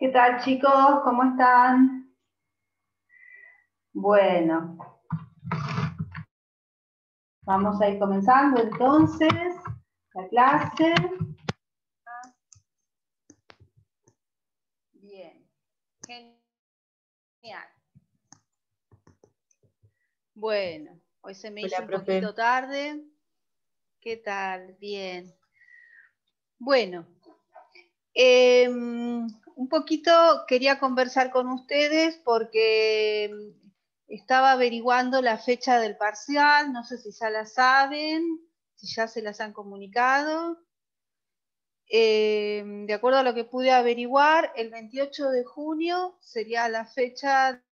¿Qué tal, chicos? ¿Cómo están? Bueno, vamos a ir comenzando entonces la clase. Bien, genial. Bueno, hoy se me hizo un poquito tarde. ¿Qué tal? Bien. Bueno, un poquito quería conversar con ustedes porque estaba averiguando la fecha del parcial, no sé si ya la saben, si ya se las han comunicado. De acuerdo a lo que pude averiguar, el 28 de junio sería la fecha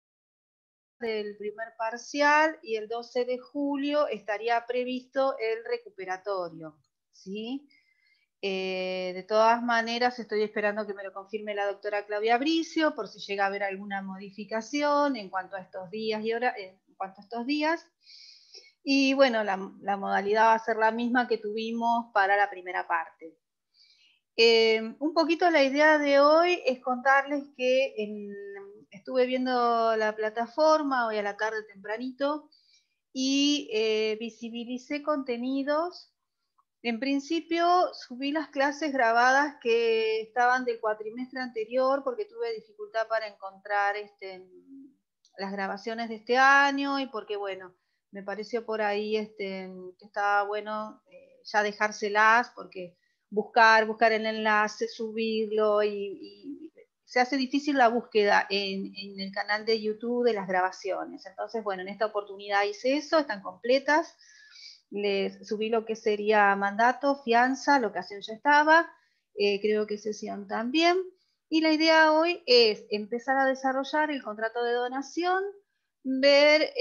del primer parcial y el 12 de julio estaría previsto el recuperatorio, ¿sí? De todas maneras, estoy esperando que me lo confirme la doctora Claudia Bricio, por si llega a haber alguna modificación en cuanto a estos días y bueno, la modalidad va a ser la misma que tuvimos para la primera parte. Un poquito la idea de hoy es contarles que estuve viendo la plataforma hoy a la tarde tempranito y visibilicé contenidos. En principio subí las clases grabadas que estaban del cuatrimestre anterior porque tuve dificultad para encontrar las grabaciones de este año y porque, bueno, me pareció por ahí que estaba bueno ya dejárselas porque buscar el enlace, subirlo y se hace difícil la búsqueda en el canal de YouTube de las grabaciones. Entonces, bueno, en esta oportunidad hice eso, están completas. Les subí lo que sería mandato, fianza, lo que hacen ya estaba, creo que sesión también. Y la idea hoy es empezar a desarrollar el contrato de donación, ver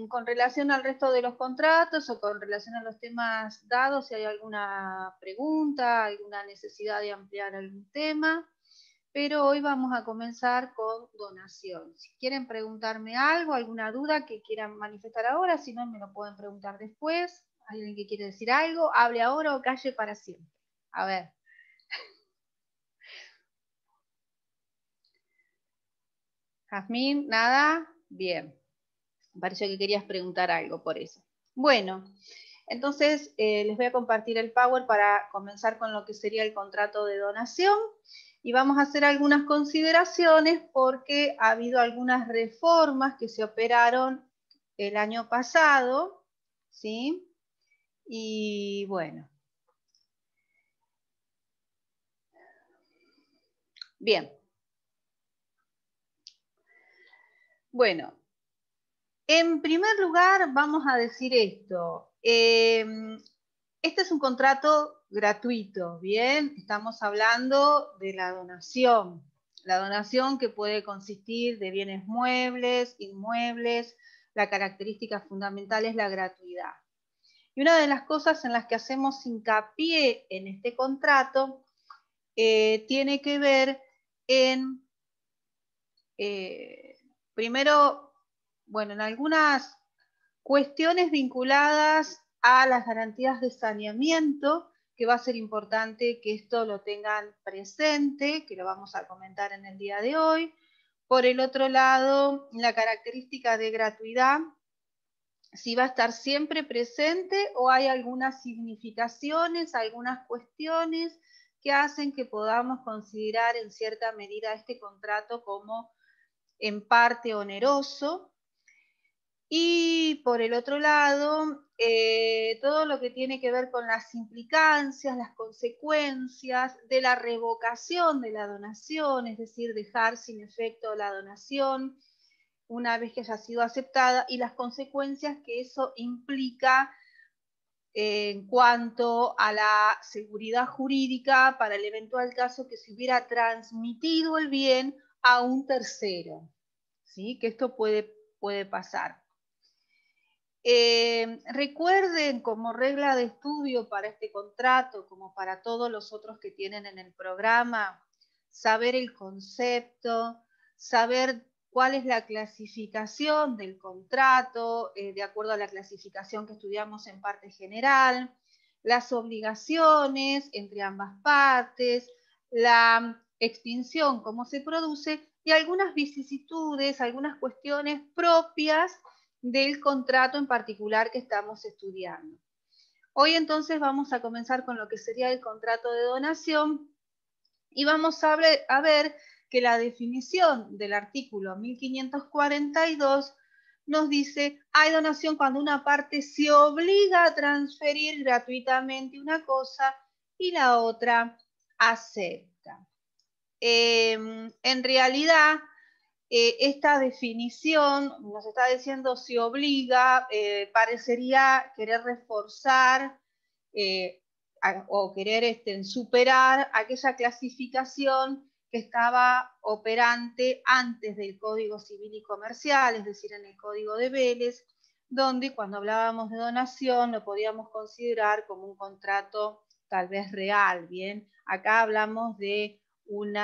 con relación al resto de los contratos o con relación a los temas dados si hay alguna pregunta, alguna necesidad de ampliar algún tema. Pero hoy vamos a comenzar con donación. Si quieren preguntarme algo, alguna duda que quieran manifestar ahora, si no me lo pueden preguntar después. ¿Alguien que quiere decir algo? Hable ahora o calle para siempre. A ver. Jazmín, ¿nada? Bien. Me pareció que querías preguntar algo por eso. Bueno, entonces les voy a compartir el Power para comenzar con lo que sería el contrato de donación. Y vamos a hacer algunas consideraciones porque ha habido algunas reformas que se operaron el año pasado, ¿sí? Y bueno. Bien. Bueno, en primer lugar vamos a decir esto. Este es un contrato gratuito, ¿bien? Estamos hablando de la donación. La donación que puede consistir de bienes muebles, inmuebles. La característica fundamental es la gratuidad. Y una de las cosas en las que hacemos hincapié en este contrato tiene que ver en, primero, bueno, en algunas cuestiones vinculadas a las garantías de saneamiento, que va a ser importante que esto lo tengan presente, que lo vamos a comentar en el día de hoy. Por el otro lado, la característica de gratuidad, si va a estar siempre presente o hay algunas significaciones, algunas cuestiones que hacen que podamos considerar en cierta medida este contrato como en parte oneroso. Y por el otro lado, todo lo que tiene que ver con las implicancias, las consecuencias de la revocación de la donación, es decir, dejar sin efecto la donación una vez que haya sido aceptada y las consecuencias que eso implica en cuanto a la seguridad jurídica para el eventual caso que se hubiera transmitido el bien a un tercero, ¿sí? Que esto puede pasar. Recuerden como regla de estudio para este contrato, como para todos los otros que tienen en el programa, saber el concepto, saber cuál es la clasificación del contrato, de acuerdo a la clasificación que estudiamos en parte general, las obligaciones entre ambas partes, la extinción, cómo se produce, y algunas vicisitudes, algunas cuestiones propias del contrato en particular que estamos estudiando. Hoy entonces vamos a comenzar con lo que sería el contrato de donación y vamos a ver que la definición del artículo 1542 nos dice, hay donación cuando una parte se obliga a transferir gratuitamente una cosa y la otra acepta. En realidad, esta definición nos está diciendo si obliga, parecería querer reforzar o querer superar aquella clasificación que estaba operante antes del Código Civil y Comercial, es decir, en el Código de Vélez, donde cuando hablábamos de donación lo podíamos considerar como un contrato tal vez real, ¿bien? Acá hablamos de un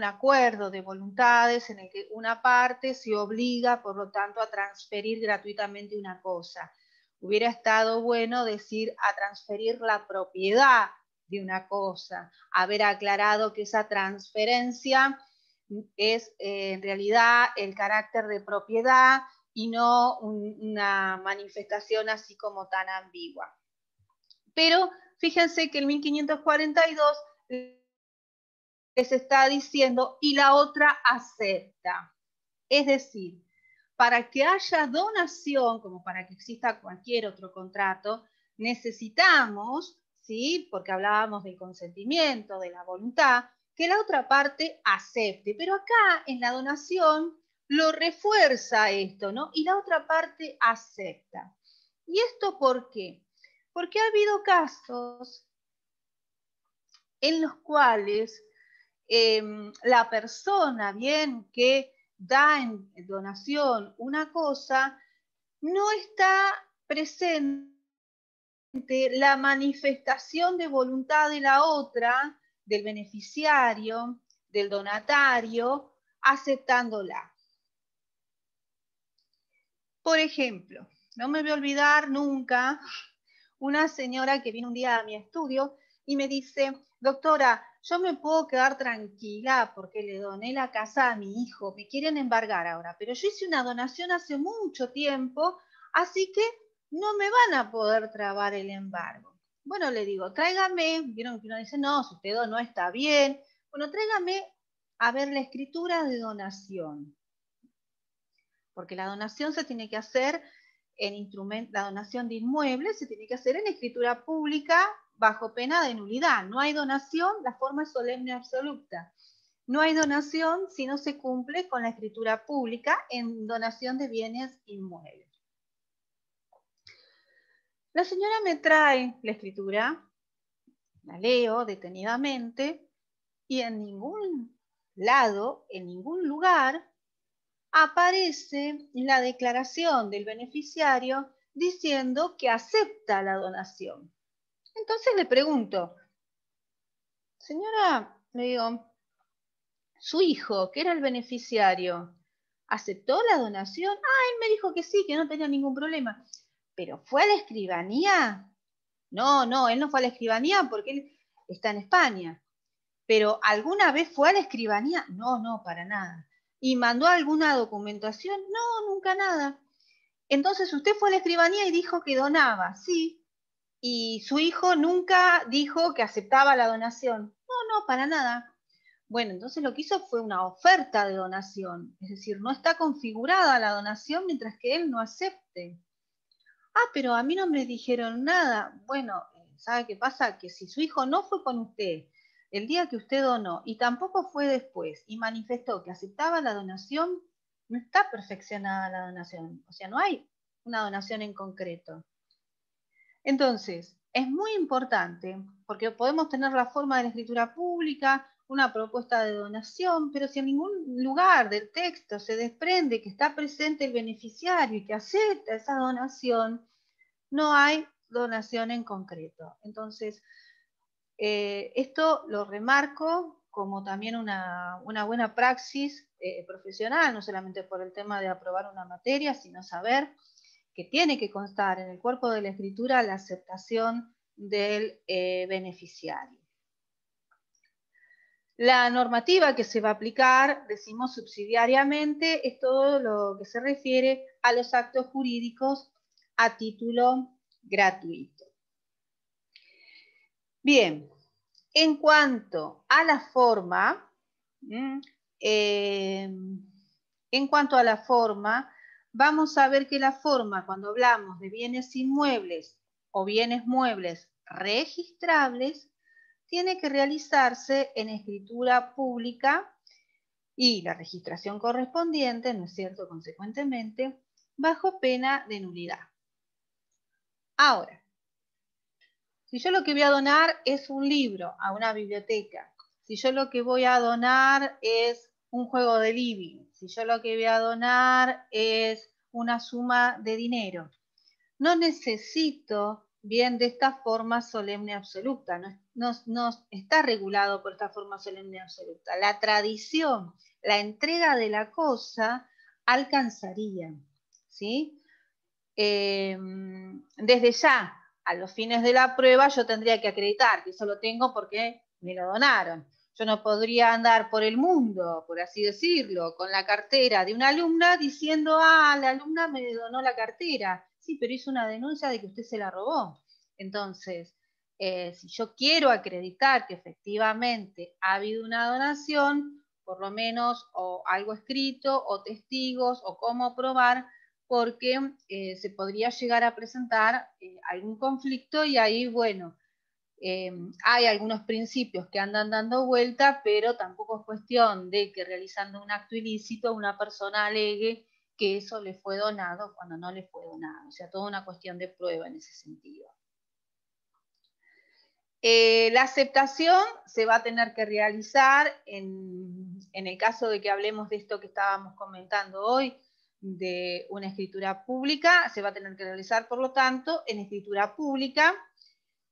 acuerdo de voluntades en el que una parte se obliga, por lo tanto, a transferir gratuitamente una cosa. Hubiera estado bueno decir a transferir la propiedad de una cosa, haber aclarado que esa transferencia es en realidad el carácter de propiedad y no una manifestación así como tan ambigua. Pero fíjense que el 1542 les está diciendo y la otra acepta. Es decir, para que haya donación, como para que exista cualquier otro contrato, necesitamos, ¿sí? Porque hablábamos del consentimiento, de la voluntad, que la otra parte acepte. Pero acá en la donación lo refuerza esto, ¿no? Y la otra parte acepta. ¿Y esto por qué? Porque ha habido casos en los cuales la persona, bien, que da en donación una cosa, no está presente la manifestación de voluntad de la otra, del beneficiario, del donatario, aceptándola. Por ejemplo, no me voy a olvidar nunca una señora que vino un día a mi estudio y me dice, doctora, yo me puedo quedar tranquila porque le doné la casa a mi hijo, me quieren embargar ahora, pero yo hice una donación hace mucho tiempo, así que no me van a poder trabar el embargo. Bueno, le digo, tráigame, vieron que uno dice, no, si usted donó está bien, bueno, tráigame a ver la escritura de donación, porque la donación se tiene que hacer la donación de inmuebles se tiene que hacer en escritura pública bajo pena de nulidad. No hay donación, la forma es solemne absoluta. No hay donación si no se cumple con la escritura pública en donación de bienes inmuebles. La señora me trae la escritura, la leo detenidamente y en ningún lado, en ningún lugar, aparece la declaración del beneficiario diciendo que acepta la donación. Entonces le pregunto, señora, le digo, su hijo, que era el beneficiario, ¿aceptó la donación? Ah, él me dijo que sí, que no tenía ningún problema. ¿Pero fue a la escribanía? No, él no fue a la escribanía porque él está en España. ¿Pero alguna vez fue a la escribanía? No, para nada. ¿Y mandó alguna documentación? No, nunca nada. Entonces usted fue a la escribanía y dijo que donaba, sí. Y su hijo nunca dijo que aceptaba la donación. No, para nada. Bueno, entonces lo que hizo fue una oferta de donación. Es decir, no está configurada la donación mientras que él no acepte. Ah, pero a mí no me dijeron nada. Bueno, ¿sabe qué pasa? Que si su hijo no fue con usted el día que usted donó y tampoco fue después y manifestó que aceptaba la donación, no está perfeccionada la donación. O sea, no hay una donación en concreto. Entonces, es muy importante, porque podemos tener la forma de la escritura pública, una propuesta de donación, pero si en ningún lugar del texto se desprende que está presente el beneficiario y que acepta esa donación, no hay donación en concreto. Entonces, esto lo remarco como también una buena praxis profesional, no solamente por el tema de aprobar una materia, sino saber que tiene que constar en el cuerpo de la escritura la aceptación del beneficiario. La normativa que se va a aplicar, decimos subsidiariamente, es todo lo que se refiere a los actos jurídicos a título gratuito. Bien, en cuanto a la forma, vamos a ver que la forma, cuando hablamos de bienes inmuebles o bienes muebles registrables, tiene que realizarse en escritura pública y la registración correspondiente, ¿no es cierto?, consecuentemente, bajo pena de nulidad. Ahora, si yo lo que voy a donar es un libro a una biblioteca, si yo lo que voy a donar es un juego de living, si yo lo que voy a donar es una suma de dinero, no necesito bien de esta forma solemne absoluta, no está regulado por esta forma solemne absoluta. La tradición, la entrega de la cosa alcanzaría, ¿sí? Desde ya, a los fines de la prueba, yo tendría que acreditar que eso lo tengo porque me lo donaron. Yo no podría andar por el mundo, por así decirlo, con la cartera de una alumna diciendo, la alumna me donó la cartera. Sí, pero hizo una denuncia de que usted se la robó. Entonces, si yo quiero acreditar que efectivamente ha habido una donación, por lo menos o algo escrito, o testigos, o cómo probar, porque se podría llegar a presentar algún conflicto y ahí, bueno, hay algunos principios que andan dando vuelta, pero tampoco es cuestión de que realizando un acto ilícito una persona alegue que eso le fue donado cuando no le fue donado. O sea, toda una cuestión de prueba en ese sentido. La aceptación se va a tener que realizar en el caso de que hablemos de esto que estábamos comentando hoy, de una escritura pública, se va a tener que realizar, por lo tanto, en escritura pública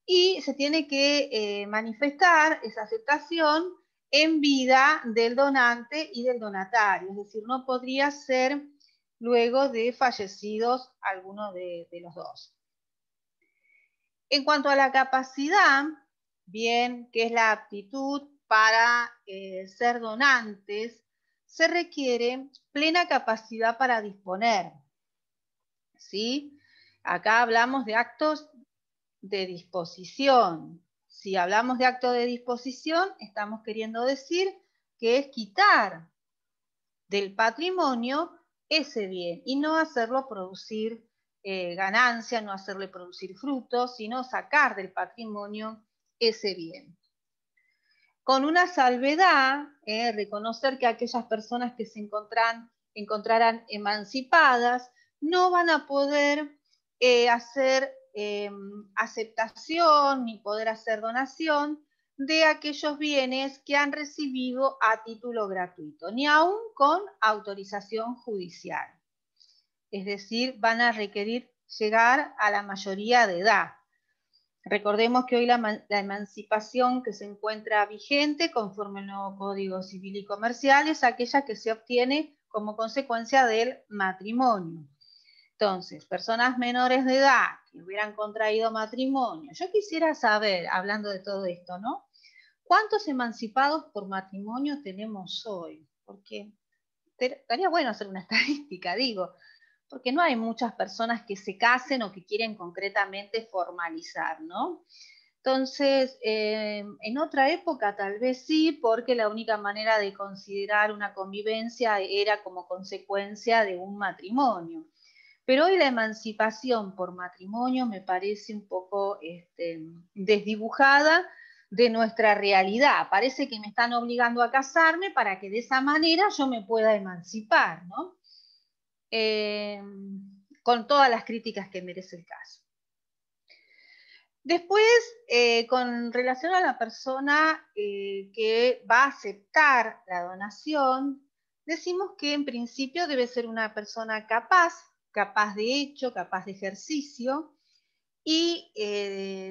y se tiene que manifestar esa aceptación en vida del donante y del donatario, es decir, no podría ser luego de fallecidos alguno de los dos. En cuanto a la capacidad, bien, que es la aptitud para ser donantes, se requiere plena capacidad para disponer, ¿sí? Acá hablamos de actos de disposición. Si hablamos de acto de disposición, estamos queriendo decir que es quitar del patrimonio ese bien y no hacerlo producir ganancia, no hacerle producir frutos, sino sacar del patrimonio ese bien. Con una salvedad, reconocer que aquellas personas que se encontrarán emancipadas no van a poder hacer aceptación ni poder hacer donación de aquellos bienes que han recibido a título gratuito, ni aún con autorización judicial. Es decir, van a requerir llegar a la mayoría de edad. Recordemos que hoy la emancipación que se encuentra vigente conforme al nuevo Código Civil y Comercial es aquella que se obtiene como consecuencia del matrimonio. Entonces, personas menores de edad que hubieran contraído matrimonio. Yo quisiera saber, hablando de todo esto, ¿no? ¿Cuántos emancipados por matrimonio tenemos hoy? Porque estaría bueno hacer una estadística, digo, porque no hay muchas personas que se casen o que quieren concretamente formalizar, ¿no? Entonces, en otra época tal vez sí, porque la única manera de considerar una convivencia era como consecuencia de un matrimonio. Pero hoy la emancipación por matrimonio me parece un poco desdibujada de nuestra realidad. Parece que me están obligando a casarme para que de esa manera yo me pueda emancipar, ¿no? Con todas las críticas que merece el caso. Después, con relación a la persona que va a aceptar la donación, decimos que en principio debe ser una persona capaz de hecho, capaz de ejercicio, y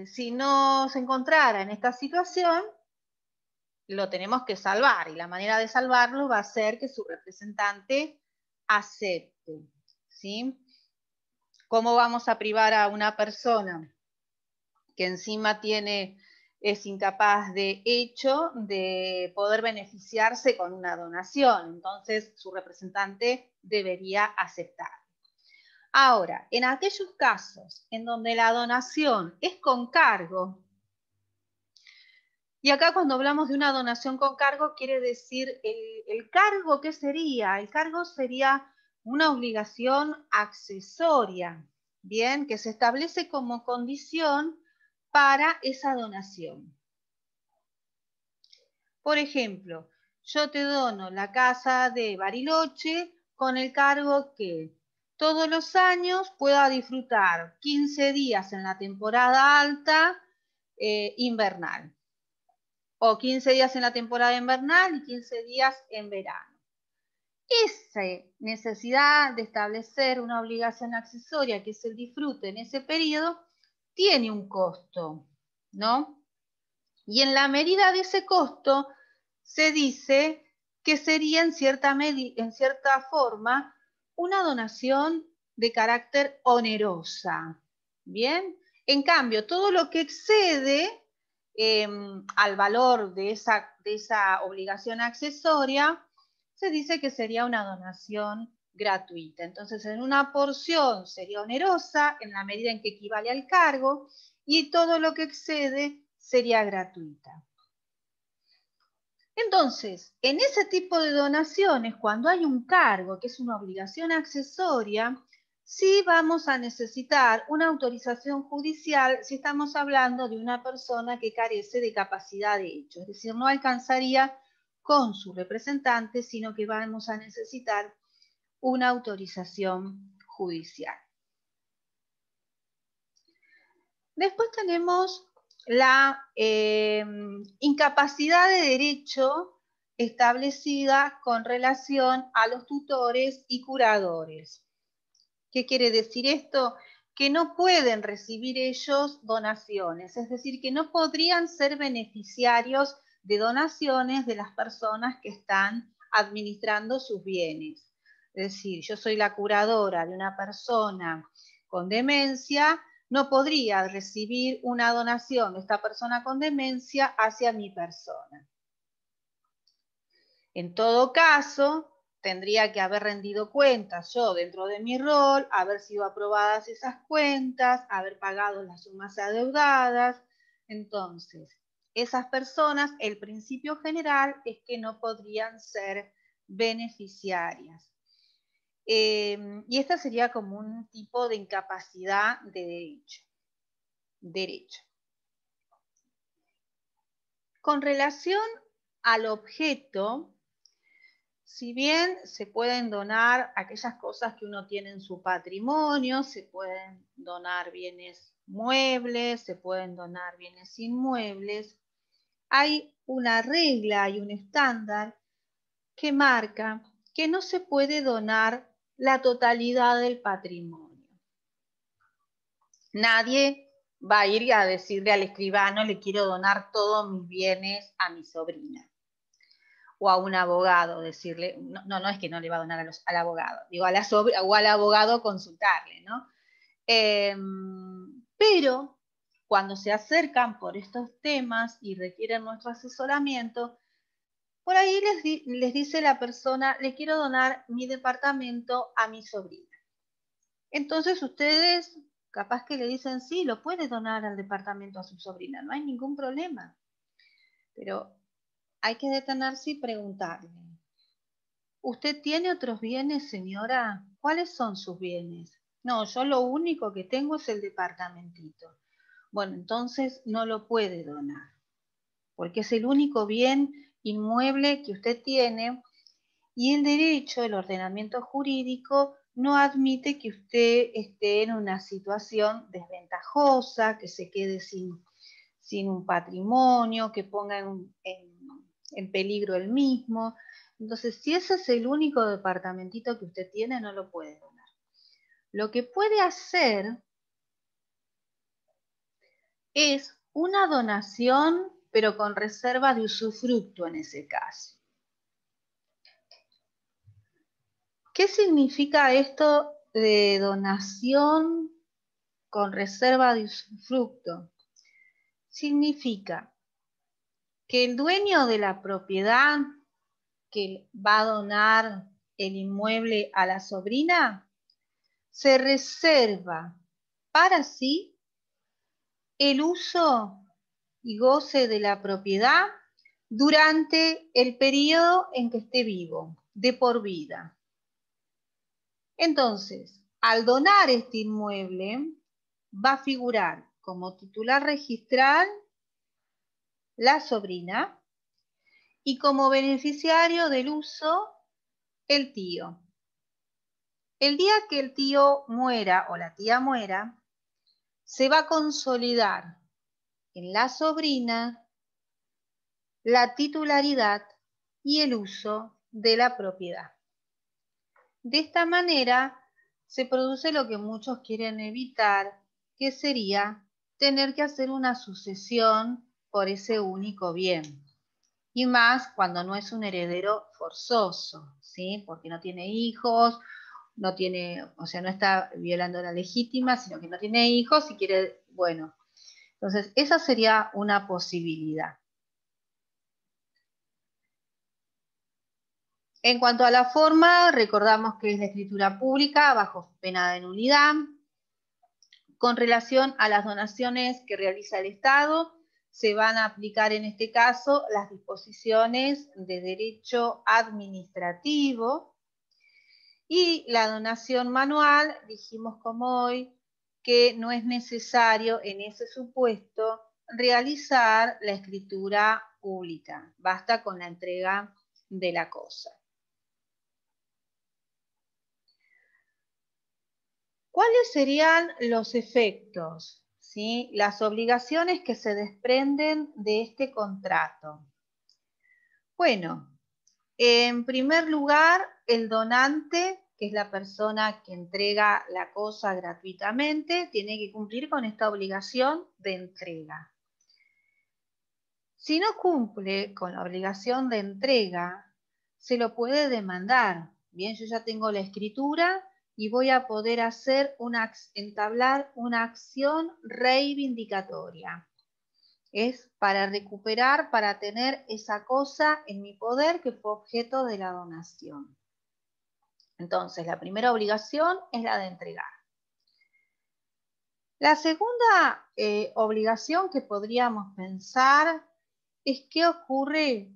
si no se encontrara en esta situación, lo tenemos que salvar, y la manera de salvarlo va a ser que su representante acepte, ¿sí? ¿Cómo vamos a privar a una persona que encima tiene es incapaz de hecho de poder beneficiarse con una donación. Entonces, su representante debería aceptar. Ahora, en aquellos casos en donde la donación es con cargo, y acá cuando hablamos de una donación con cargo, quiere decir el cargo, ¿qué sería? El cargo sería una obligación accesoria, ¿bien? Que se establece como condición para esa donación. Por ejemplo, yo te dono la casa de Bariloche con el cargo que todos los años pueda disfrutar 15 días en la temporada alta invernal, o 15 días en la temporada invernal y 15 días en verano. Esa necesidad de establecer una obligación accesoria, que es el disfrute en ese periodo, tiene un costo, ¿no? Y en la medida de ese costo, se dice que sería en cierta forma una donación de carácter onerosa. ¿Bien? En cambio, todo lo que excede al valor de esa obligación accesoria, se dice que sería una donación gratuita. Entonces, en una porción sería onerosa en la medida en que equivale al cargo, y todo lo que excede sería gratuita. Entonces, en ese tipo de donaciones, cuando hay un cargo, que es una obligación accesoria, sí vamos a necesitar una autorización judicial si estamos hablando de una persona que carece de capacidad de hecho, es decir, no alcanzaría con su representante, sino que vamos a necesitar una autorización judicial. Después tenemos la incapacidad de derecho establecida con relación a los tutores y curadores. ¿Qué quiere decir esto? Que no pueden recibir ellos donaciones, es decir, que no podrían ser beneficiarios de donaciones de las personas que están administrando sus bienes. Es decir, yo soy la curadora de una persona con demencia, no podría recibir una donación de esta persona con demencia hacia mi persona. En todo caso, tendría que haber rendido cuentas yo dentro de mi rol, haber sido aprobadas esas cuentas, haber pagado las sumas adeudadas. Entonces, esas personas, el principio general es que no podrían ser beneficiarias. Y esta sería como un tipo de incapacidad de derecho. Con relación al objeto, si bien se pueden donar aquellas cosas que uno tiene en su patrimonio, se pueden donar bienes muebles, se pueden donar bienes inmuebles, hay una regla y un estándar que marca que no se puede donar la totalidad del patrimonio. Nadie va a ir a decirle al escribano, le quiero donar todos mis bienes a mi sobrina. O a un abogado, decirle, no es que no le va a donar al abogado, digo, o al abogado consultarle, ¿no? Pero cuando se acercan por estos temas y requieren nuestro asesoramiento, por ahí les dice la persona, le quiero donar mi departamento a mi sobrina. Entonces ustedes capaz que le dicen, sí, lo puede donar al departamento a su sobrina, no hay ningún problema. Pero hay que detenerse y preguntarle, ¿usted tiene otros bienes, señora? ¿Cuáles son sus bienes? No, yo lo único que tengo es el departamentito. Bueno, entonces no lo puede donar, porque es el único bien inmueble que usted tiene, y el derecho, el ordenamiento jurídico, no admite que usted esté en una situación desventajosa, que se quede sin un patrimonio, que ponga en peligro el mismo. Entonces, si ese es el único departamentito que usted tiene, no lo puede donar. Lo que puede hacer es una donación, pero con reserva de usufructo en ese caso. ¿Qué significa esto de donación con reserva de usufructo? significa que el dueño de la propiedad que va a donar el inmueble a la sobrina se reserva para sí el uso y goce de la propiedad durante el periodo en que esté vivo, de por vida. Entonces, al donar este inmueble, va a figurar como titular registral la sobrina y como beneficiario del uso el tío. El día que el tío muera o la tía muera, se va a consolidar en la sobrina la titularidad y el uso de la propiedad. De esta manera se produce lo que muchos quieren evitar, que sería tener que hacer una sucesión por ese único bien. Y más cuando no es un heredero forzoso, ¿sí? Porque no tiene hijos, no tiene, o sea, no está violando la legítima, sino que no tiene hijos y quiere, bueno. Entonces, esa sería una posibilidad. En cuanto a la forma, recordamos que es la escritura pública bajo pena de nulidad. Con relación a las donaciones que realiza el Estado, se van a aplicar en este caso las disposiciones de derecho administrativo y la donación manual, dijimos como hoy, que no es necesario en ese supuesto realizar la escritura pública, basta con la entrega de la cosa. ¿Cuáles serían los efectos? ¿Sí? Las obligaciones que se desprenden de este contrato. Bueno, en primer lugar, el donante, que es la persona que entrega la cosa gratuitamente, tiene que cumplir con esta obligación de entrega. Si no cumple con la obligación de entrega, se lo puede demandar. Bien, yo ya tengo la escritura y voy a poder entablar una acción reivindicatoria. Es para recuperar, para tener esa cosa en mi poder que fue objeto de la donación. Entonces, la primera obligación es la de entregar. La segunda obligación que podríamos pensar es qué ocurre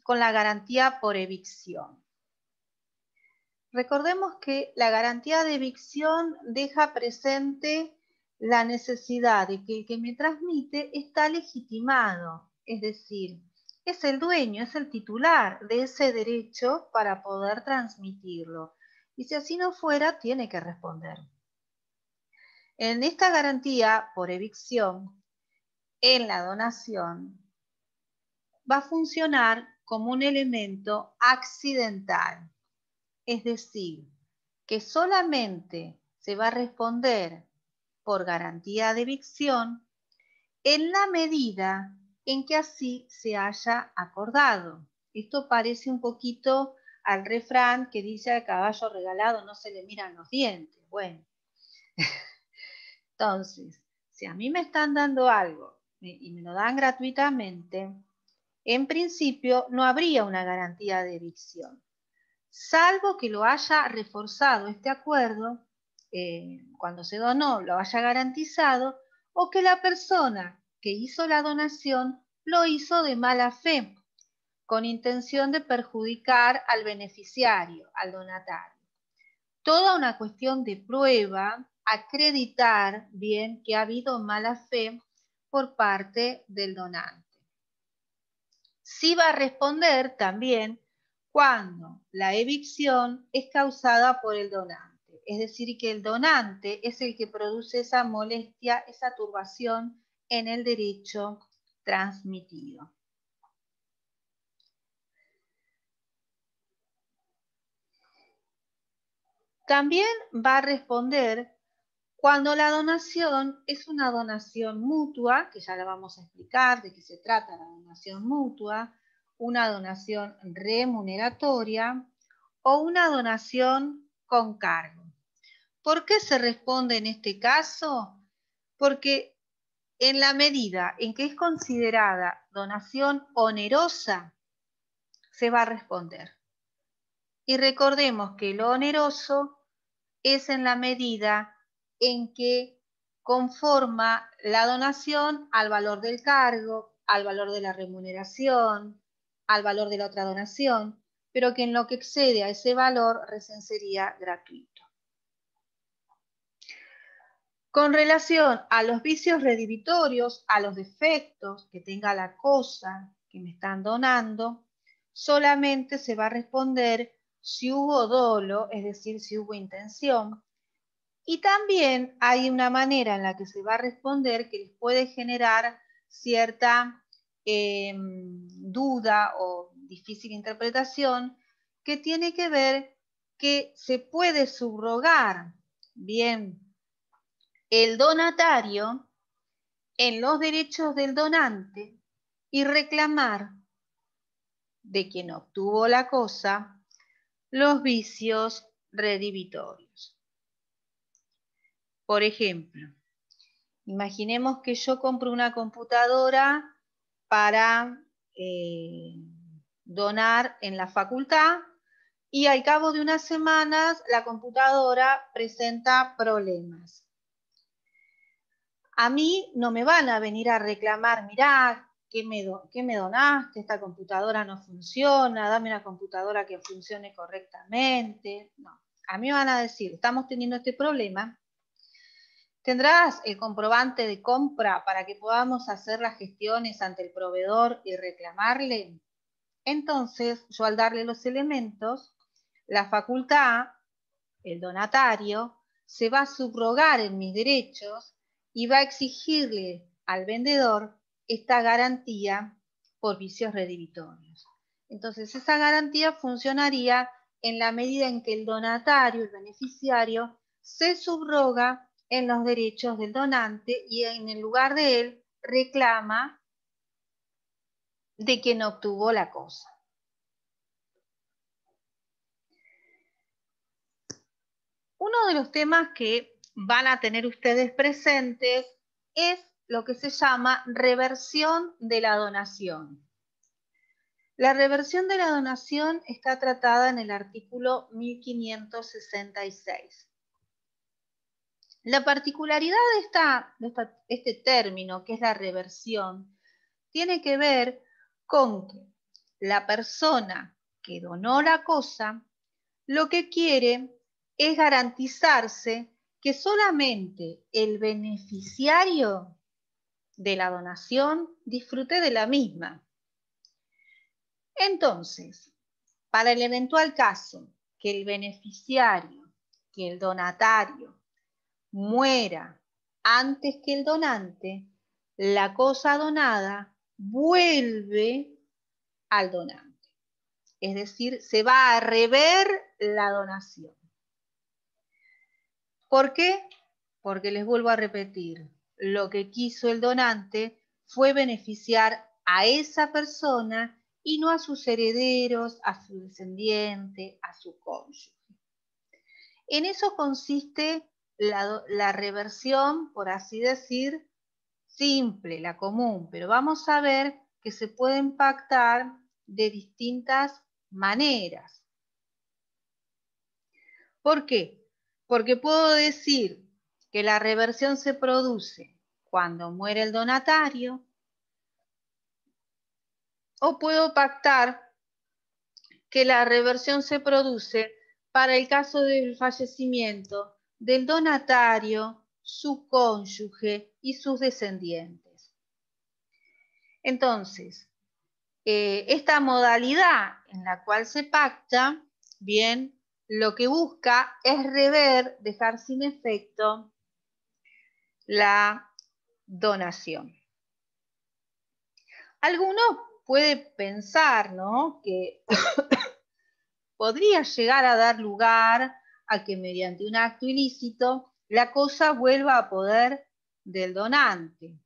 con la garantía por evicción. Recordemos que la garantía de evicción deja presente la necesidad de que el que me transmite está legitimado, es decir, es el dueño, es el titular de ese derecho para poder transmitirlo. Y si así no fuera, tiene que responder. En esta garantía por evicción, en la donación, va a funcionar como un elemento accidental, es decir, que solamente se va a responder por garantía de evicción en la medida en que así se haya acordado. Esto parece un poquito al refrán que dice al caballo regalado no se le miran los dientes. Bueno, entonces, si a mí me están dando algo y me lo dan gratuitamente, en principio no habría una garantía de evicción, salvo que lo haya reforzado este acuerdo, cuando se donó lo haya garantizado, o que la persona que hizo la donación lo hizo de mala fe, con intención de perjudicar al beneficiario, al donatario. Toda una cuestión de prueba, acreditar bien que ha habido mala fe por parte del donante. Sí va a responder también cuando la evicción es causada por el donante, es decir, que el donante es el que produce esa molestia, esa turbación en el derecho transmitido. También va a responder cuando la donación es una donación mutua, que ya la vamos a explicar de qué se trata la donación mutua, una donación remuneratoria o una donación con cargo. ¿Por qué se responde en este caso? Porque en la medida en que es considerada donación onerosa, se va a responder. Y recordemos que lo oneroso es en la medida en que conforma la donación al valor del cargo, al valor de la remuneración, al valor de la otra donación, pero que en lo que excede a ese valor recién sería gratuito. Con relación a los vicios redivitorios, a los defectos que tenga la cosa que me están donando, solamente se va a responder si hubo dolo, es decir, si hubo intención. Y también hay una manera en la que se va a responder que les puede generar cierta duda o difícil interpretación, que tiene que ver que se puede subrogar bien el donatario en los derechos del donante y reclamar de quien obtuvo la cosa los vicios redivitorios. Por ejemplo, imaginemos que yo compro una computadora para donar en la facultad y al cabo de unas semanas la computadora presenta problemas. A mí no me van a venir a reclamar, mirá, ¿qué me donaste? Esta computadora no funciona, dame una computadora que funcione correctamente. No, a mí me van a decir, estamos teniendo este problema. ¿Tendrás el comprobante de compra para que podamos hacer las gestiones ante el proveedor y reclamarle? Entonces, yo al darle los elementos, la facultad, el donatario, se va a subrogar en mis derechos y va a exigirle al vendedor esta garantía por vicios redivitorios. Entonces, esa garantía funcionaría en la medida en que el donatario, el beneficiario, se subroga en los derechos del donante y en el lugar de él reclama de quien obtuvo la cosa. Uno de los temas que van a tener ustedes presentes es lo que se llama reversión de la donación. La reversión de la donación está tratada en el artículo 1566. La particularidad de este término, que es la reversión, tiene que ver con que la persona que donó la cosa lo que quiere es garantizarse que solamente el beneficiario de la donación disfrute de la misma. Entonces, para el eventual caso que el beneficiario, que el donatario, muera antes que el donante, la cosa donada vuelve al donante. Es decir, se va a rever la donación. ¿Por qué? Porque les vuelvo a repetir, lo que quiso el donante fue beneficiar a esa persona y no a sus herederos, a su descendiente, a su cónyuge. En eso consiste la reversión, por así decir, simple, la común, pero vamos a ver que se pueden pactar de distintas maneras. ¿Por qué? Porque puedo decir que la reversión se produce cuando muere el donatario, o puedo pactar que la reversión se produce para el caso del fallecimiento del donatario, su cónyuge y sus descendientes. Entonces, esta modalidad en la cual se pacta, bien, lo que busca es rever, dejar sin efecto la donación. Alguno puede pensar, ¿no?, que podría llegar a dar lugar a que mediante un acto ilícito la cosa vuelva a poder del donante.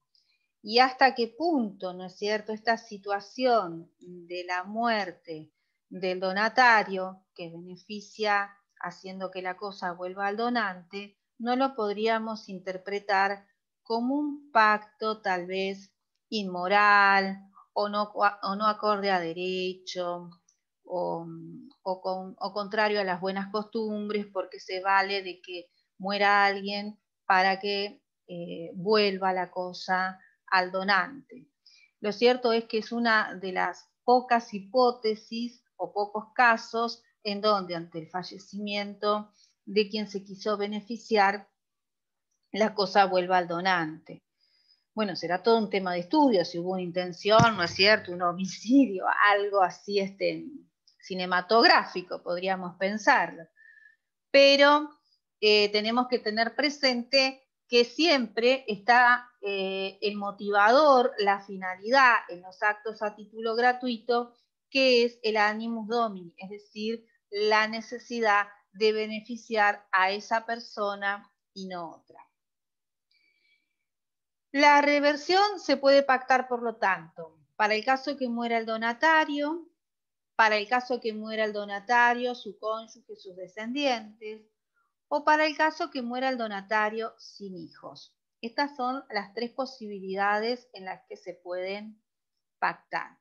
¿Y hasta qué punto, no es cierto, esta situación de la muerte del donatario que beneficia haciendo que la cosa vuelva al donante, no lo podríamos interpretar como un pacto tal vez inmoral o no acorde a derecho o contrario a las buenas costumbres, porque se vale de que muera alguien para que vuelva la cosa al donante. Lo cierto es que es una de las pocas hipótesis o pocos casos en donde ante el fallecimiento de quien se quiso beneficiar, la cosa vuelva al donante. Bueno, será todo un tema de estudio, si hubo una intención, ¿no es cierto?, un homicidio, algo así cinematográfico, podríamos pensarlo. Pero tenemos que tener presente que siempre está el motivador, la finalidad en los actos a título gratuito, que es el animus domini, es decir, la necesidad de beneficiar a esa persona y no otra. La reversión se puede pactar, por lo tanto, para el caso que muera el donatario, para el caso que muera el donatario, su cónyuge, sus descendientes, o para el caso que muera el donatario sin hijos. Estas son las tres posibilidades en las que se pueden pactar.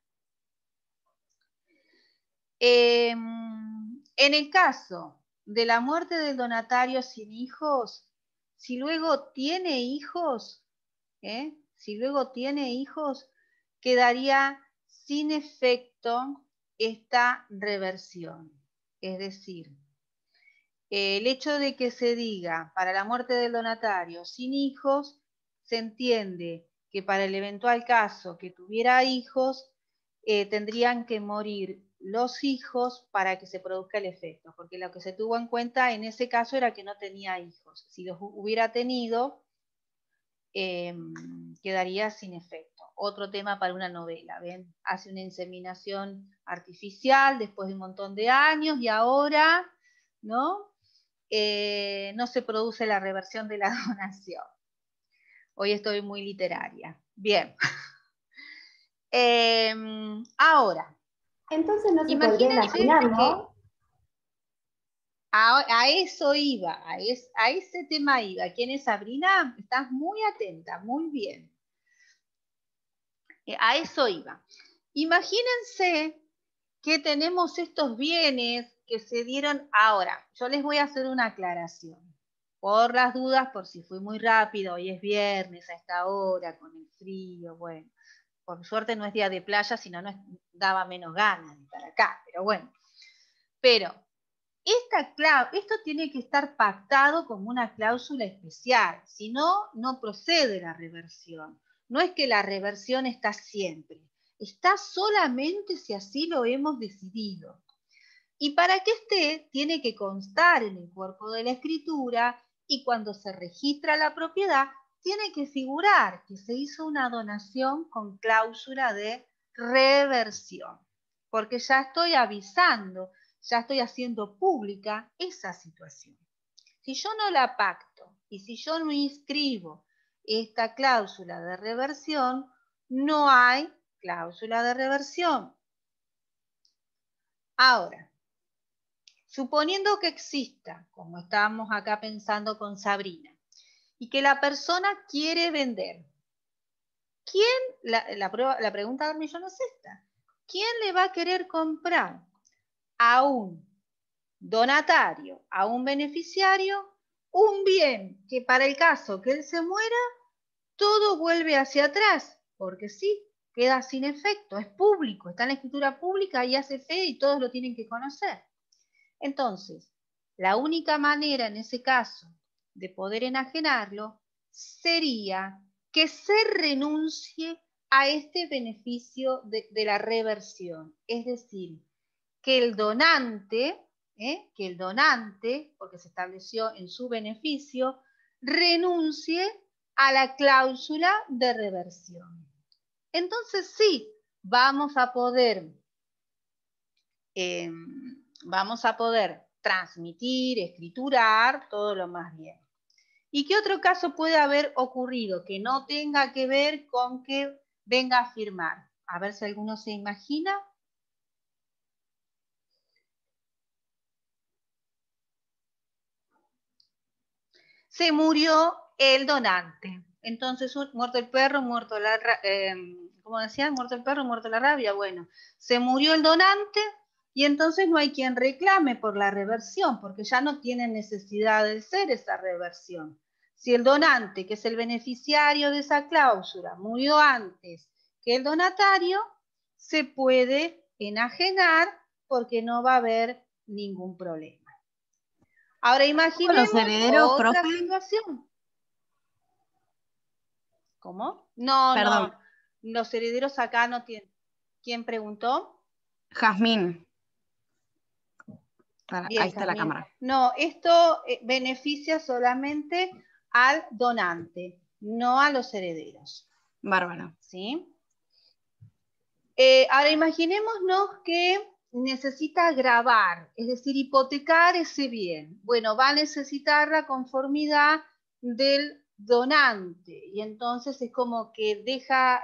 En el caso de la muerte del donatario sin hijos, si luego tiene hijos, quedaría sin efecto esta reversión. Es decir, el hecho de que se diga para la muerte del donatario sin hijos, se entiende que para el eventual caso que tuviera hijos, tendrían que morir los hijos para que se produzca el efecto, porque lo que se tuvo en cuenta en ese caso era que no tenía hijos. Si los hubiera tenido, quedaría sin efecto. Otro tema para una novela, ¿ven? Hace una inseminación artificial después de un montón de años y ahora, ¿no? No se produce la reversión de la donación. Hoy estoy muy literaria. Bien. Ahora. Entonces no se podría enajenar, ¿no? A eso iba, a ese tema iba. ¿Quién es Sabrina? Estás muy atenta, muy bien. A eso iba. Imagínense que tenemos estos bienes que se dieron ahora. Yo les voy a hacer una aclaración. Por las dudas, por si fui muy rápido, hoy es viernes a esta hora, con el frío, bueno. Por suerte no es día de playa, sino no daba menos ganas de estar acá, pero bueno. Pero esto tiene que estar pactado como una cláusula especial, si no, no procede la reversión. No es que la reversión está siempre, está solamente si así lo hemos decidido. Y para que esté, tiene que constar en el cuerpo de la escritura y cuando se registra la propiedad, tiene que figurar que se hizo una donación con cláusula de reversión, porque ya estoy avisando, ya estoy haciendo pública esa situación. Si yo no la pacto y si yo no inscribo esta cláusula de reversión, no hay cláusula de reversión. Ahora, suponiendo que exista, como estábamos acá pensando con Sabrina, y que la persona quiere vender, la pregunta del millón es esta: ¿quién le va a querer comprar a un donatario, a un beneficiario, un bien que para el caso que él se muera, todo vuelve hacia atrás? Porque sí, queda sin efecto, es público, está en la escritura pública y hace fe y todos lo tienen que conocer. Entonces, la única manera en ese caso de poder enajenarlo sería que se renuncie a este beneficio de la reversión. Es decir, que el donante, porque se estableció en su beneficio, renuncie a la cláusula de reversión. Entonces sí, vamos a poder transmitir, escriturar, todo lo más bien. ¿Y qué otro caso puede haber ocurrido que no tenga que ver con que venga a firmar? A ver si alguno se imagina. Se murió el donante, Entonces, muerto el perro, muerto la, ¿cómo decían? Muerto el perro, muerto la rabia. Bueno, se murió el donante y entonces no hay quien reclame por la reversión, porque ya no tiene necesidad de ser esa reversión. Si el donante, que es el beneficiario de esa cláusula, murió antes que el donatario, se puede enajenar porque no va a haber ningún problema. Ahora imaginemos los herederos, otra profe? situación. ¿Cómo? No, Perdón. no. Los herederos acá no tienen. ¿Quién preguntó? Jazmín. Bien, ahí está Jazmín. la cámara. No, esto beneficia solamente al donante, no a los herederos. Bárbaro. ¿Sí? Ahora imaginémonos que necesita gravar, es decir, hipotecar ese bien. Bueno, va a necesitar la conformidad del donante y entonces es como que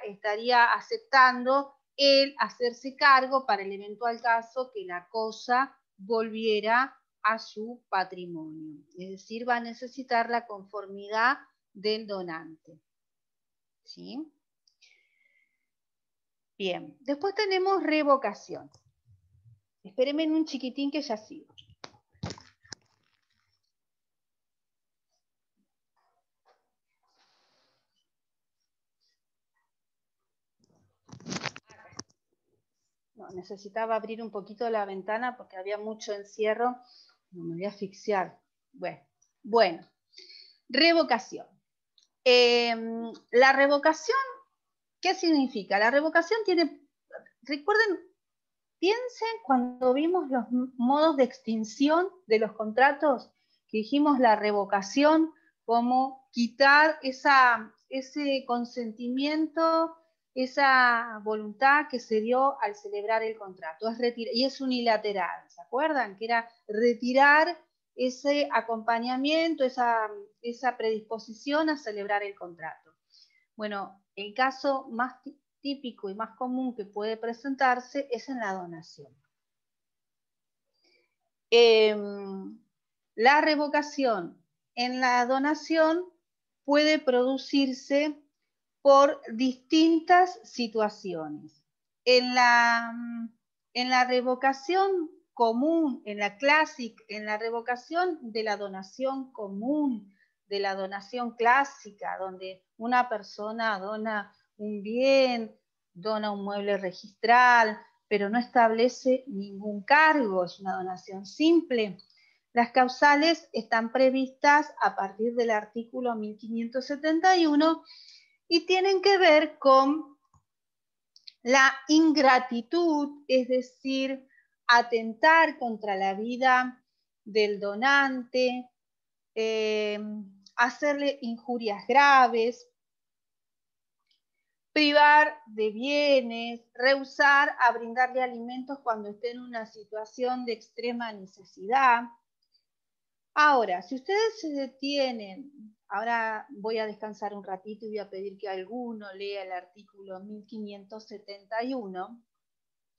estaría aceptando el hacerse cargo para el eventual caso que la cosa volviera a su patrimonio. Es decir, va a necesitar la conformidad del donante. ¿Sí? Bien, después tenemos revocación. Espérenme en un chiquitín que ya sigo. No, necesitaba abrir un poquito la ventana porque había mucho encierro. No me voy a asfixiar. Bueno. Revocación. La revocación, ¿qué significa? La revocación tiene, recuerden, piensen cuando vimos los modos de extinción de los contratos, que dijimos la revocación como quitar ese consentimiento, esa voluntad que se dio al celebrar el contrato. Y es unilateral, ¿se acuerdan? Que era retirar ese acompañamiento, esa predisposición a celebrar el contrato. Bueno, el caso más típico y más común que puede presentarse es en la donación. La revocación en la donación puede producirse por distintas situaciones. En la revocación común, en la revocación de la donación común, de la donación clásica, donde una persona dona un bien, dona un mueble registral, pero no establece ningún cargo, es una donación simple. Las causales están previstas a partir del artículo 1571 y tienen que ver con la ingratitud, es decir, atentar contra la vida del donante, hacerle injurias graves, privar de bienes, rehusar a brindarle alimentos cuando esté en una situación de extrema necesidad. Ahora, si ustedes se detienen, ahora voy a descansar un ratito y voy a pedir que alguno lea el artículo 1571,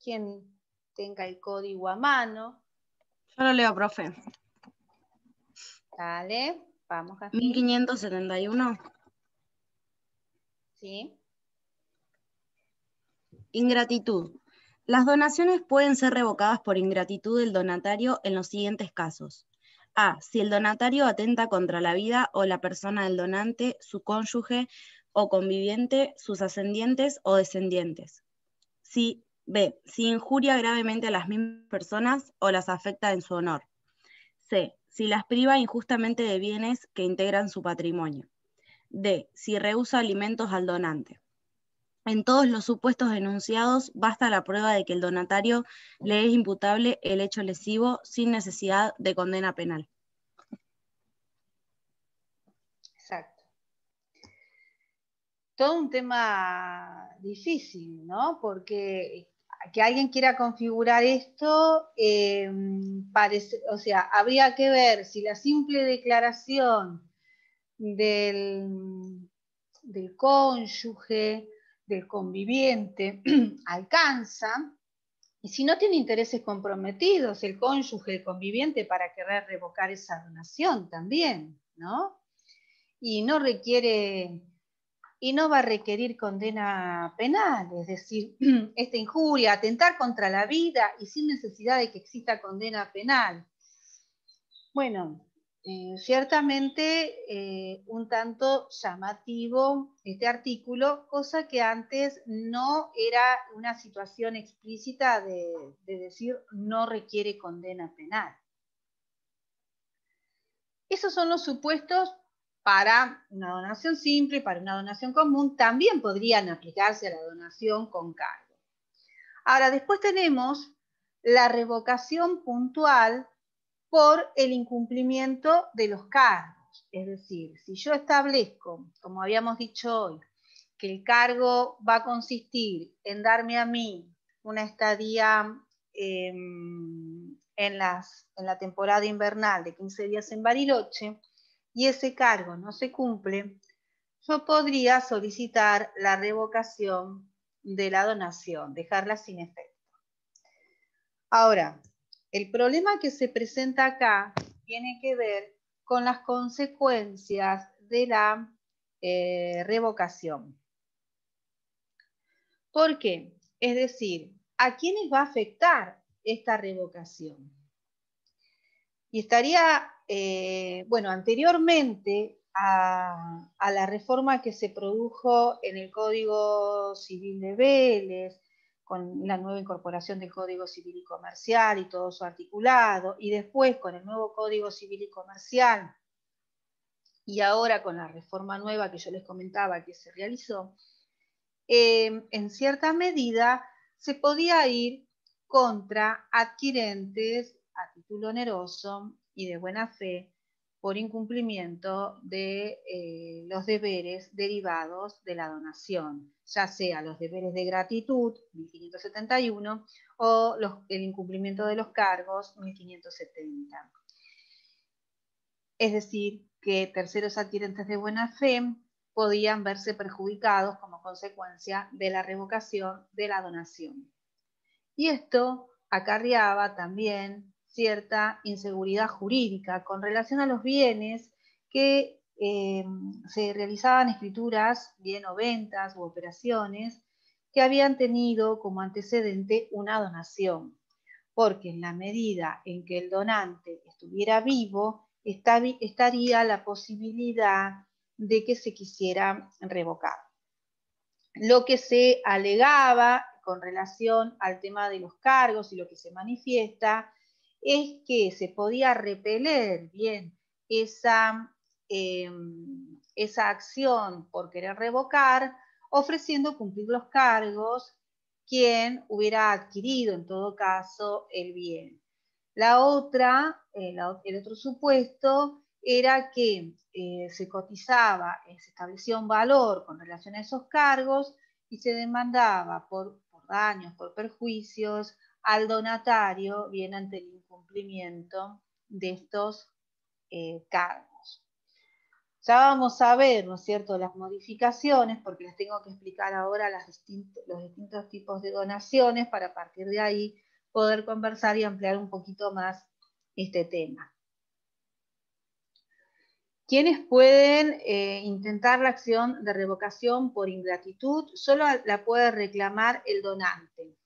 quien tenga el código a mano. Yo lo leo, profe. Dale, vamos así. 1571. Sí. Ingratitud. Las donaciones pueden ser revocadas por ingratitud del donatario en los siguientes casos. A. Si el donatario atenta contra la vida o la persona del donante, su cónyuge o conviviente, sus ascendientes o descendientes. B. Si injuria gravemente a las mismas personas o las afecta en su honor. C. Si las priva injustamente de bienes que integran su patrimonio. D. Si rehúsa alimentos al donante. En todos los supuestos enunciados, basta la prueba de que el donatario le es imputable el hecho lesivo sin necesidad de condena penal. Exacto. Todo un tema difícil, ¿no? Porque que alguien quiera configurar esto, habría que ver si la simple declaración del cónyuge, del conviviente, alcanza, y si no tiene intereses comprometidos el cónyuge, el conviviente, para querer revocar esa donación también, ¿no? Y no requiere y no va a requerir condena penal, es decir, esta injuria, atentar contra la vida y sin necesidad de que exista condena penal. Bueno, ciertamente un tanto llamativo este artículo, cosa que antes no era una situación explícita de decir no requiere condena penal. Esos son los supuestos para una donación simple, para una donación común. También podrían aplicarse a la donación con cargo. Ahora, después tenemos la revocación puntual por el incumplimiento de los cargos. Es decir, si yo establezco, como habíamos dicho hoy, que el cargo va a consistir en darme a mí una estadía en la temporada invernal de 15 días en Bariloche, y ese cargo no se cumple, yo podría solicitar la revocación de la donación, dejarla sin efecto. Ahora, el problema que se presenta acá tiene que ver con las consecuencias de la revocación. ¿Por qué? Es decir, ¿a quiénes va a afectar esta revocación? Y estaría, bueno, anteriormente a la reforma que se produjo en el Código Civil de Vélez, con la nueva incorporación del Código Civil y Comercial y todo su articulado, y después con el nuevo Código Civil y Comercial, y ahora con la reforma nueva que yo les comentaba que se realizó, en cierta medida se podía ir contra adquirentes a título oneroso y de buena fe por incumplimiento de los deberes derivados de la donación, ya sea los deberes de gratitud, 1571, o el incumplimiento de los cargos, 1570. Es decir, que terceros adquirentes de buena fe podían verse perjudicados como consecuencia de la revocación de la donación. Y esto acarreaba también cierta inseguridad jurídica con relación a los bienes que se realizaban escrituras, bien o ventas u operaciones que habían tenido como antecedente una donación, porque en la medida en que el donante estuviera vivo, estaría la posibilidad de que se quisiera revocar. Lo que se alegaba con relación al tema de los cargos y lo que se manifiesta es que se podía repeler bien esa acción por querer revocar, ofreciendo cumplir los cargos quien hubiera adquirido en todo caso el bien. La otra, el otro supuesto era que se cotizaba, se establecía un valor con relación a esos cargos y se demandaba por daños, por perjuicios al donatario, bien ante el incumplimiento de estos cargos. Ya vamos a ver, ¿no es cierto?, las modificaciones, porque les tengo que explicar ahora los distintos tipos de donaciones para a partir de ahí poder conversar y ampliar un poquito más este tema. ¿Quiénes pueden intentar la acción de revocación por ingratitud? Solo la puede reclamar el donante,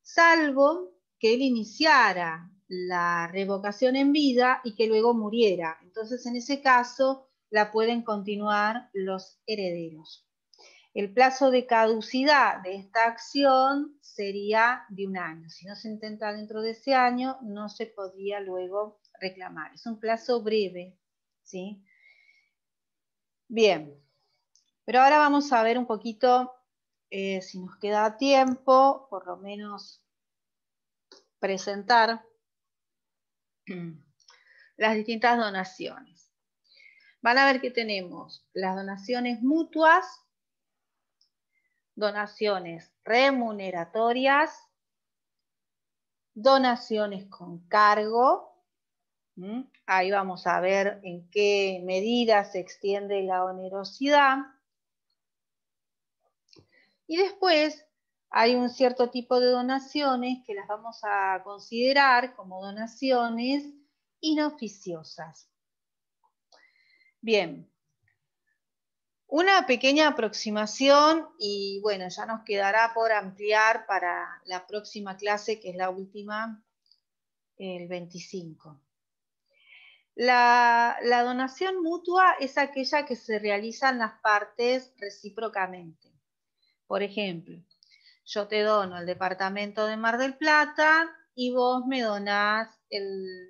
salvo que él iniciara la revocación en vida y que luego muriera. Entonces, en ese caso, la pueden continuar los herederos. El plazo de caducidad de esta acción sería de 1 año. Si no se intenta dentro de ese año, no se podría luego reclamar. Es un plazo breve, ¿sí? Bien, pero ahora vamos a ver un poquito, si nos queda tiempo, por lo menos presentar las distintas donaciones. Van a ver que tenemos las donaciones mutuas, donaciones remuneratorias, donaciones con cargo. Ahí vamos a ver en qué medida se extiende la onerosidad. Y después hay un cierto tipo de donaciones que las vamos a considerar como donaciones inoficiosas. Bien, Una pequeña aproximación y bueno, ya nos quedará por ampliar para la próxima clase, que es la última, el 25. La donación mutua es aquella que se realizan las partes recíprocamente. Por ejemplo, yo te dono el departamento de Mar del Plata y vos me donás el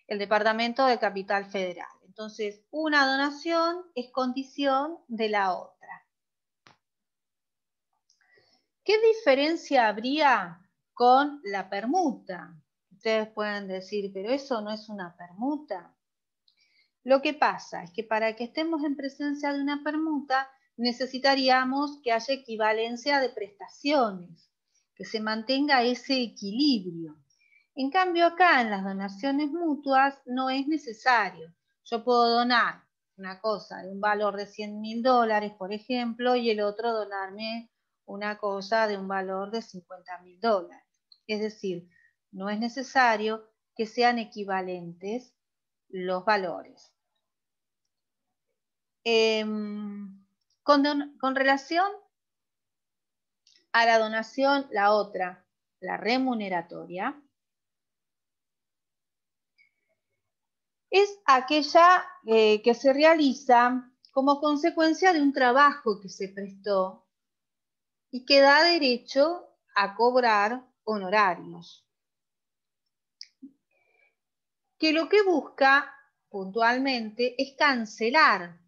departamento de Capital Federal. Entonces, una donación es condición de la otra. ¿Qué diferencia habría con la permuta? Ustedes pueden decir, pero eso no es una permuta. Lo que pasa es que para que estemos en presencia de una permuta, necesitaríamos que haya equivalencia de prestaciones, que se mantenga ese equilibrio. En cambio, acá en las donaciones mutuas no es necesario. Yo puedo donar una cosa de un valor de $100.000, por ejemplo, y el otro donarme una cosa de un valor de $50.000. Es decir, no es necesario que sean equivalentes los valores. Con relación a la donación, la otra, la remuneratoria, es aquella que se realiza como consecuencia de un trabajo que se prestó y que da derecho a cobrar honorarios. Que lo que busca puntualmente es cancelar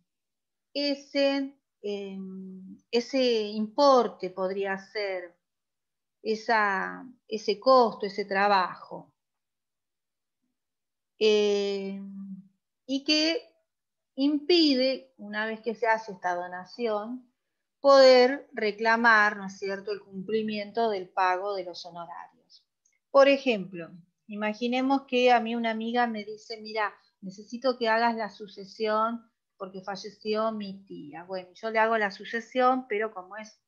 ese importe, podría ser, ese costo, ese trabajo. Y que impide, una vez que se hace esta donación, poder reclamar, ¿no es cierto?, el cumplimiento del pago de los honorarios. Por ejemplo, imaginemos que a mí una amiga me dice, mira, necesito que hagas la sucesión porque falleció mi tía. Bueno, yo le hago la sucesión, pero como es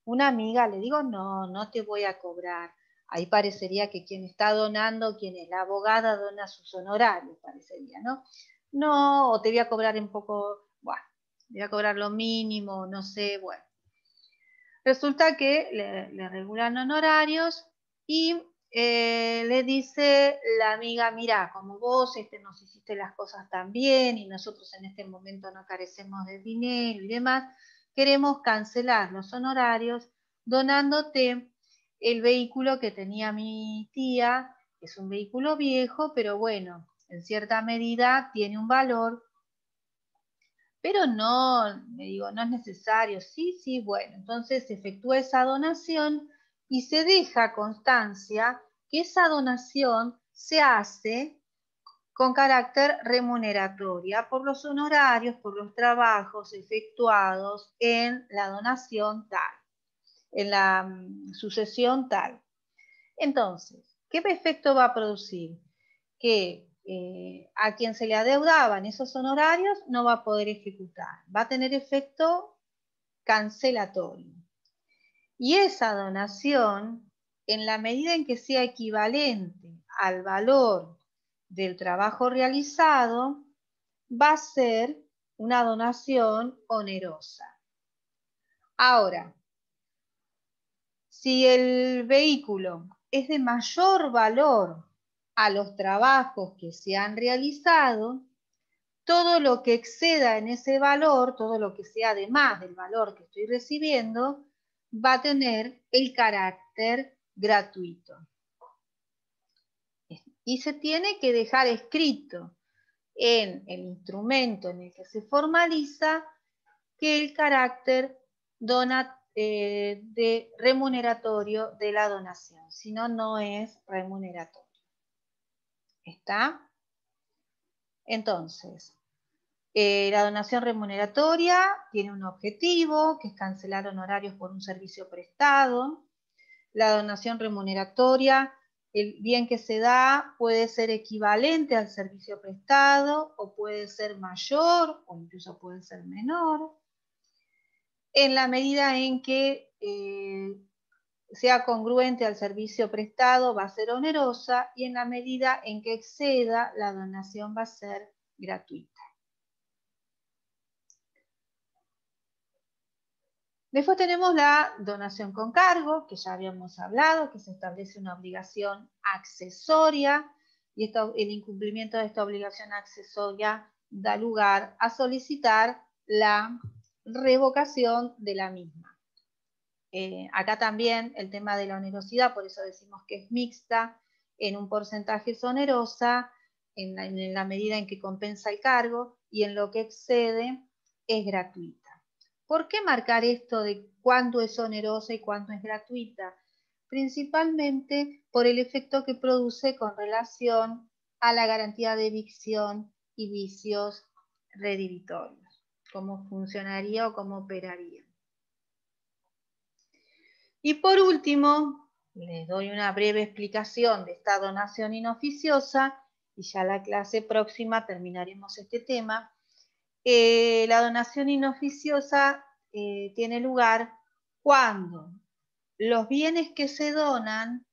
una amiga, le digo, no te voy a cobrar. Ahí parecería que quien está donando, quien es la abogada, dona sus honorarios, parecería, ¿no? No, o te voy a cobrar un poco, bueno, voy a cobrar lo mínimo, no sé, bueno. Resulta que le regulan honorarios y le dice la amiga, mira, como vos nos hiciste las cosas tan bien y nosotros en este momento no carecemos de dinero y demás, queremos cancelar los honorarios donándote el vehículo que tenía mi tía, que es un vehículo viejo, pero bueno, en cierta medida tiene un valor, pero no, me digo, no es necesario. Sí, bueno, entonces se efectúa esa donación y se deja constancia que esa donación se hace con carácter remuneratoria por los honorarios, por los trabajos efectuados en la donación tal, en la sucesión tal. Entonces, ¿qué efecto va a producir? Que a quien se le adeudaban esos honorarios no va a poder ejecutar, va a tener efecto cancelatorio. Y esa donación, en la medida en que sea equivalente al valor del trabajo realizado, va a ser una donación onerosa. Ahora, si el vehículo es de mayor valor a los trabajos que se han realizado, todo lo que exceda en ese valor, todo lo que sea además del valor que estoy recibiendo, va a tener el carácter gratuito. Y se tiene que dejar escrito en el instrumento en el que se formaliza que el carácter de remuneratorio de la donación, si no, no es remuneratorio. ¿Está? Entonces, la donación remuneratoria tiene un objetivo, que es cancelar honorarios por un servicio prestado. La donación remuneratoria, el bien que se da puede ser equivalente al servicio prestado o puede ser mayor o incluso puede ser menor, en la medida en que sea congruente al servicio prestado va a ser onerosa y en la medida en que exceda la donación va a ser gratuita. Después tenemos la donación con cargo, que ya habíamos hablado, que se establece una obligación accesoria, y el incumplimiento de esta obligación accesoria da lugar a solicitar la revocación de la misma. Acá también el tema de la onerosidad, por eso decimos que es mixta, en un porcentaje es onerosa, en la medida en que compensa el cargo, y en lo que excede es gratuita. ¿Por qué marcar esto de cuánto es onerosa y cuánto es gratuita? Principalmente por el efecto que produce con relación a la garantía de evicción y vicios redivitorios, cómo funcionaría o cómo operaría. Y por último, les doy una breve explicación de esta donación inoficiosa, y ya la clase próxima terminaremos este tema. La donación inoficiosa tiene lugar cuando los bienes que se donan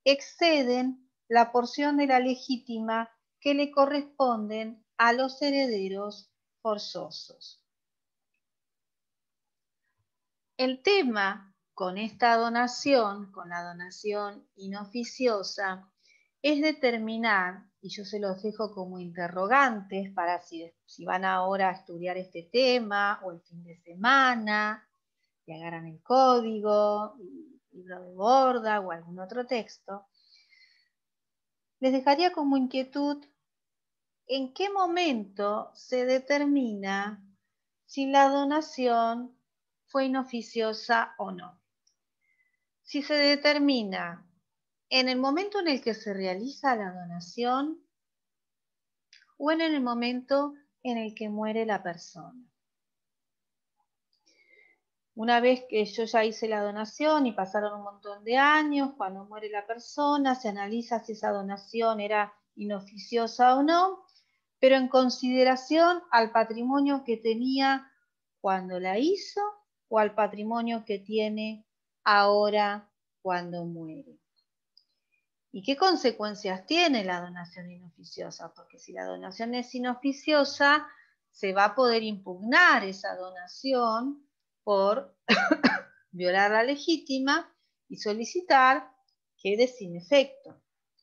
exceden la porción de la legítima que le corresponden a los herederos forzosos. El tema con esta donación, con la donación inoficiosa, es determinar, y yo se los dejo como interrogantes para si van ahora a estudiar este tema o el fin de semana, y agarran el código, el libro de borda o algún otro texto, les dejaría como inquietud en qué momento se determina si la donación fue inoficiosa o no. Si se determina en el momento en el que se realiza la donación o en el momento en el que muere la persona. Una vez que yo ya hice la donación y pasaron un montón de años, cuando muere la persona, se analiza si esa donación era inoficiosa o no, pero en consideración al patrimonio que tenía cuando la hizo o al patrimonio que tiene ahora cuando muere. ¿Y qué consecuencias tiene la donación inoficiosa? Porque si la donación es inoficiosa, se va a poder impugnar esa donación por violar la legítima y solicitar que quede sin efecto.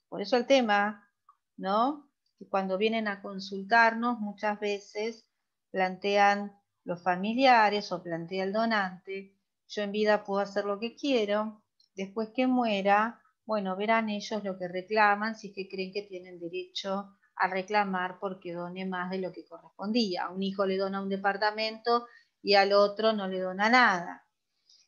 Por eso el tema, ¿no? Que cuando vienen a consultarnos muchas veces plantean los familiares o plantea el donante, yo en vida puedo hacer lo que quiero, después que muera, bueno, verán ellos lo que reclaman, si es que creen que tienen derecho a reclamar porque done más de lo que correspondía. A un hijo le dona un departamento y al otro no le dona nada.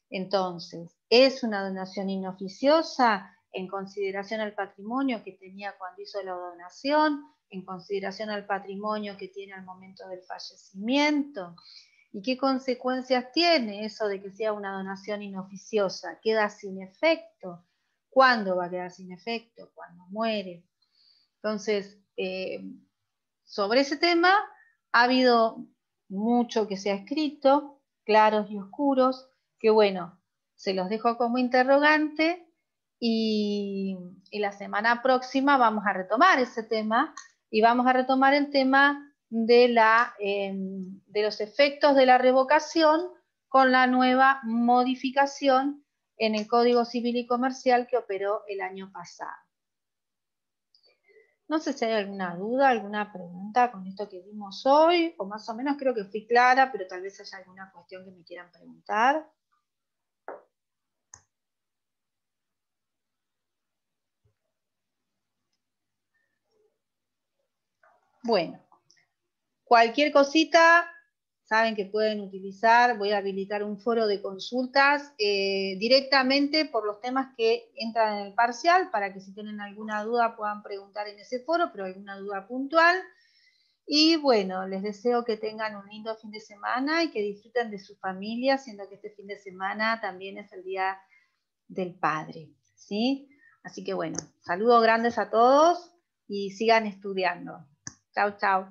Entonces, ¿es una donación inoficiosa en consideración al patrimonio que tenía cuando hizo la donación, en consideración al patrimonio que tiene al momento del fallecimiento? ¿Y qué consecuencias tiene eso de que sea una donación inoficiosa? ¿Queda sin efecto? ¿Cuándo va a quedar sin efecto? Cuando muere. Entonces, sobre ese tema ha habido mucho que se ha escrito, claros y oscuros, que bueno, se los dejo como interrogante y la semana próxima vamos a retomar ese tema y vamos a retomar el tema de los efectos de la revocación con la nueva modificación en el Código Civil y Comercial que operó el año pasado. No sé si hay alguna duda, alguna pregunta con esto que vimos hoy, o más o menos creo que fui clara, pero tal vez haya alguna cuestión que me quieran preguntar. Bueno, cualquier cosita, saben que pueden utilizar, voy a habilitar un foro de consultas directamente por los temas que entran en el parcial, para que si tienen alguna duda puedan preguntar en ese foro, pero alguna duda puntual. Y bueno, les deseo que tengan un lindo fin de semana y que disfruten de su familia, siendo que este fin de semana también es el Día del Padre, ¿sí? Así que bueno, saludos grandes a todos y sigan estudiando. Chau, chau.